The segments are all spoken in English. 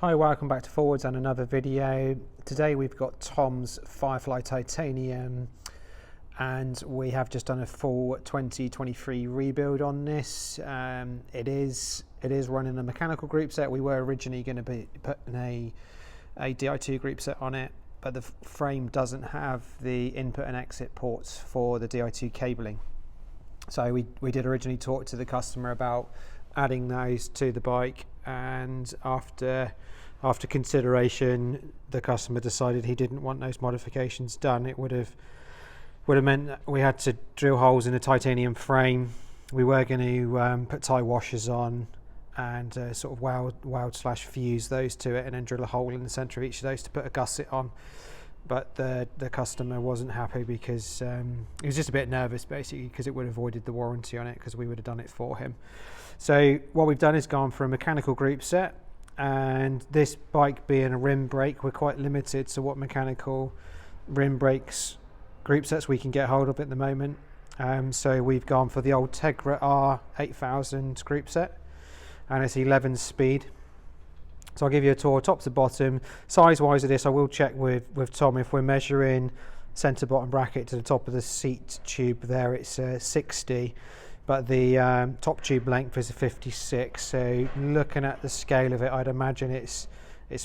Hi, welcome back to Forwards and another video. Today we've got Tom's Firefly Titanium and we have just done a full 2023 rebuild on this. It is running a mechanical group set. We were originally going to be putting a Di2 group set on it, but the frame doesn't have the input and exit ports for the Di2 cabling. So we did originally talk to the customer about adding those to the bike, and after consideration the customer decided he didn't want those modifications done. It would have meant that we had to drill holes in a titanium frame. We were going to put tie washers on and sort of weld / fuse those to it and then drill a hole in the center of each of those to put a gusset on. But the customer wasn't happy because he was just a bit nervous, basically, because it would have avoided the warranty on it because we would have done it for him. So what we've done is gone for a mechanical group set, and this bike being a rim brake, we're quite limited to what mechanical rim brakes group sets we can get hold of at the moment. So we've gone for the old Tegra R8000 group set, and it's 11 speed. So I'll give you a tour top to bottom. Size wise of this, I will check with Tom. If we're measuring centre bottom bracket to the top of the seat tube there, it's 60, but the top tube length is a 56. So looking at the scale of it, I'd imagine it's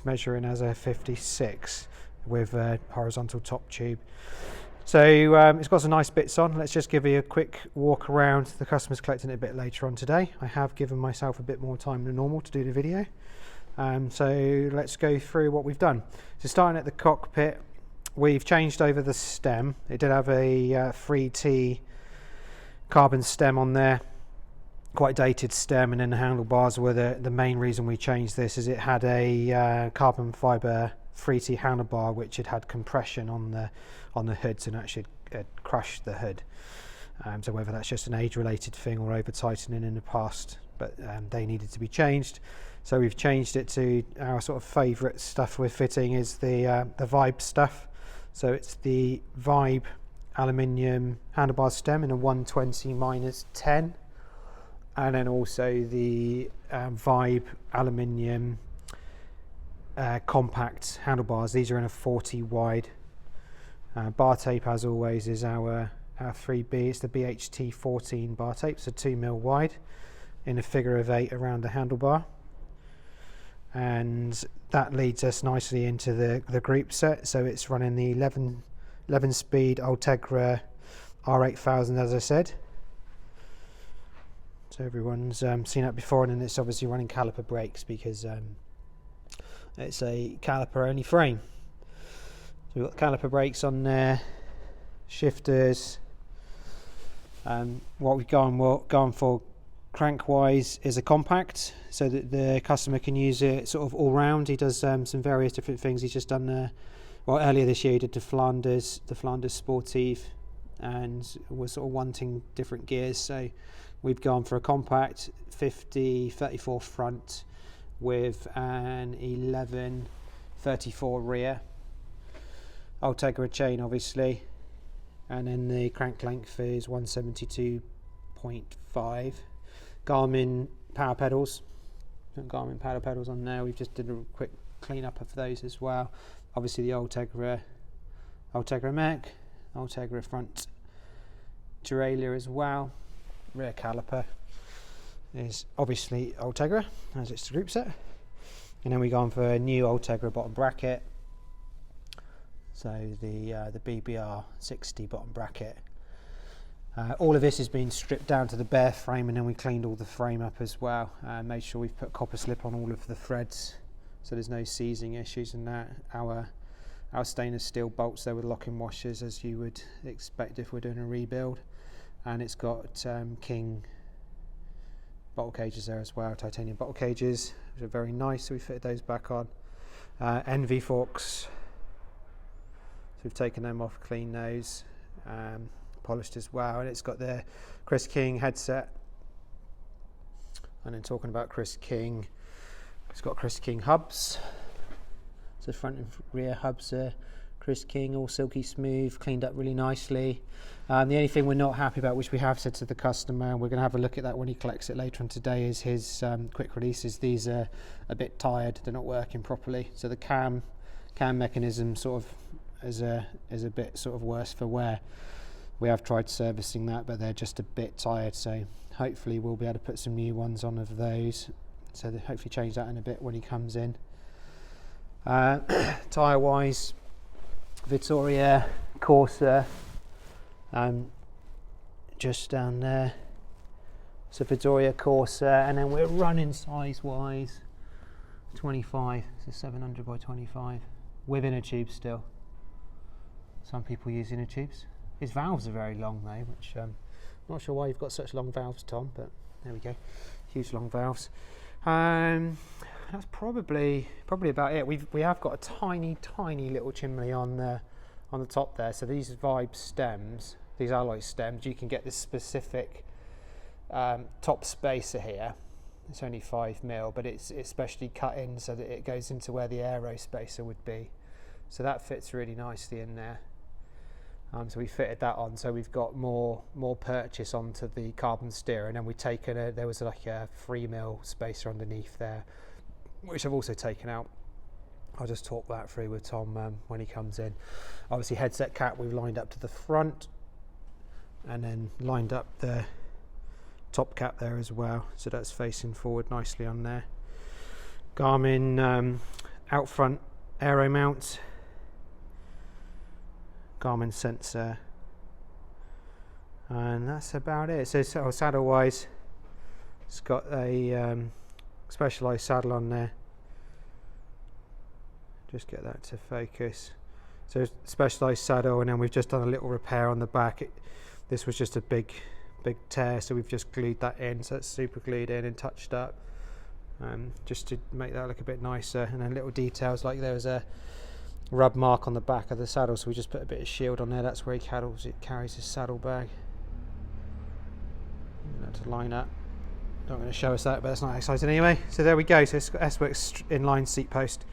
measuring as a 56 with a horizontal top tube. So it's got some nice bits on. Let's just give you a quick walk around. The customer's collecting it a bit later on today. I have given myself a bit more time than normal to do the video. So let's go through what we've done. So starting at the cockpit, we've changed over the stem. It did have a 3T carbon stem on there, quite dated stem, and then the handlebars were the main reason we changed this, is it had a carbon fibre 3T handlebar which had compression on the hoods and actually crushed the hood. So whether that's just an age-related thing or over tightening in the past, but they needed to be changed. So we've changed it to our sort of favourite stuff we're fitting is the Vibe stuff. So it's the Vibe aluminium handlebar stem in a 120-10, and then also the Vibe aluminium compact handlebars. These are in a 40 wide. Bar tape, as always, is our 3B. It's the BHT 14 bar tape, so 2mm wide in a figure of 8 around the handlebar. And that leads us nicely into the group set. So it's running the 11 speed Tegra R8000, as I said. So everyone's seen that before, and then it's obviously running caliper brakes because it's a caliper only frame. So we've got caliper brakes on there, shifters. What we've gone for crank wise is a compact, so that the customer can use it sort of all round. He does some various different things. He's just done earlier this year he did the Flanders Sportive, and we're sort of wanting different gears, so we've gone for a compact 50/34 front with an 11/34 rear, Tegra chain obviously, and then the crank length is 172.5. Garmin power pedals. Garmin power pedals on there. We've just did a quick clean up of those as well. Obviously the Tegra mech, Tegra front derailleur as well. Rear caliper is obviously Tegra, as it's the group set. And then we go on for a new Tegra bottom bracket. So the BBR 60 bottom bracket. All of this has been stripped down to the bare frame, and then we cleaned all the frame up as well. Made sure we've put copper slip on all of the threads, so there's no seizing issues in that. Our stainless steel bolts there with locking washers, as you would expect if we're doing a rebuild. And it's got King bottle cages there as well, titanium bottle cages, which are very nice, so we fitted those back on. NV forks, so we've taken them off, cleaned those. Polished as well, and it's got the Chris King headset. And then talking about Chris King, it's got Chris King hubs. So front and rear hubs are Chris King, all silky smooth, cleaned up really nicely. The only thing we're not happy about, which we have said to the customer, and we're going to have a look at that when he collects it later on today, is his quick releases. These are a bit tired, they're not working properly. So the cam mechanism sort of is a bit sort of worse for wear. We have tried servicing that, but they're just a bit tired, so hopefully we'll be able to put some new ones on of those. So hopefully change that in a bit when he comes in. Tyre wise, Vittoria Corsa, just down there. So Vittoria Corsa, and then we're running size wise 25, so 700 by 25 with inner tubes still. Some people use inner tubes. His valves are very long though, which I'm not sure why you've got such long valves, Tom, but there we go, huge long valves. That's probably about it. We have got a tiny little chimney on the top there. So these Vibe stems, these alloy stems, you can get this specific top spacer here. It's only 5mm, but it's specially cut in so that it goes into where the aero spacer would be. So that fits really nicely in there. So we fitted that on, so we've got more purchase onto the carbon steer, and then we've taken there was like a 3mm spacer underneath there, which I've also taken out. I'll just talk that through with Tom when he comes in. Obviously headset cap we've lined up to the front, and then lined up the top cap there as well, so that's facing forward nicely on there. Garmin out front aero mount, Garmin sensor, and that's about it. So saddle wise, it's got a specialized saddle on there. Just get that to focus. So specialized saddle, and then we've just done a little repair on the back. This was just a big tear, so we've just glued that in, so it's super glued in and touched up, just to make that look a bit nicer. And then little details, like there was a rub mark on the back of the saddle, so we just put a bit of shield on there. That's where he carries his saddle bag. To line up. Not going to show us that, but that's not exciting anyway. So there we go. So it's got S-Works inline seat post,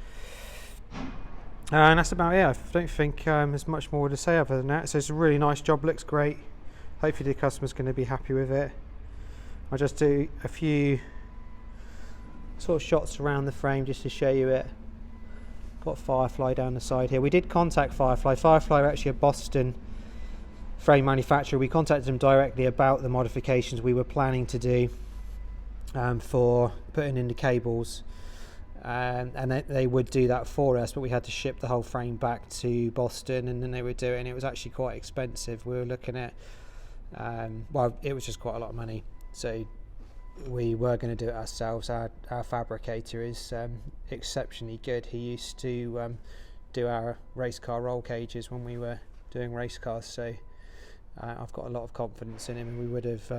and that's about it. I don't think there's much more to say other than that. So it's a really nice job, looks great. Hopefully the customer's going to be happy with it. I'll just do a few sort of shots around the frame just to show you it. Got Firefly down the side here. We did contact Firefly. Firefly are actually a Boston frame manufacturer. We contacted them directly about the modifications we were planning to do for putting in the cables, and they would do that for us, but we had to ship the whole frame back to Boston, and then they would do it, and it was actually quite expensive. We were looking at well, it was just quite a lot of money, so we were going to do it ourselves. Our fabricator is exceptionally good. He used to do our race car roll cages when we were doing race cars, so I've got a lot of confidence in him, and we would have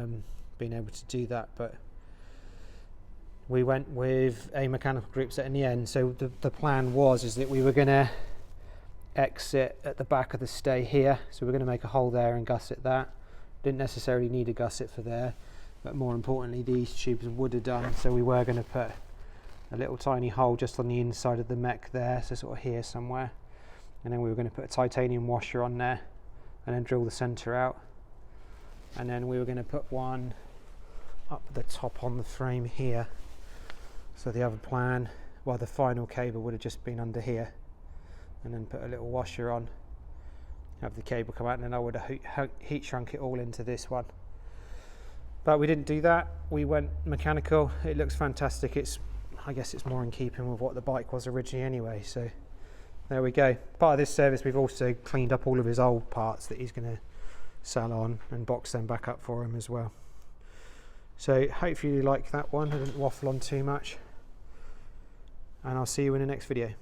been able to do that, but we went with a mechanical group set in the end. So the plan is that we were going to exit at the back of the stay here, so we're going to make a hole there and gusset that. Didn't necessarily need a gusset for there, but more importantly these tubes would have done, so we were going to put a little tiny hole just on the inside of the mech there, so sort of here somewhere, and then we were going to put a titanium washer on there and then drill the center out, and then we were going to put one up the top on the frame here. So the other plan, well, the final cable would have just been under here, and then put a little washer on, have the cable come out, and then I would have heat shrunk it all into this one. But we didn't do that. We went mechanical. It looks fantastic. I guess it's more in keeping with what the bike was originally anyway. So there we go. Part of this service, we've also cleaned up all of his old parts that he's going to sell on and box them back up for him as well. So hopefully you like that one. I didn't waffle on too much, and I'll see you in the next video.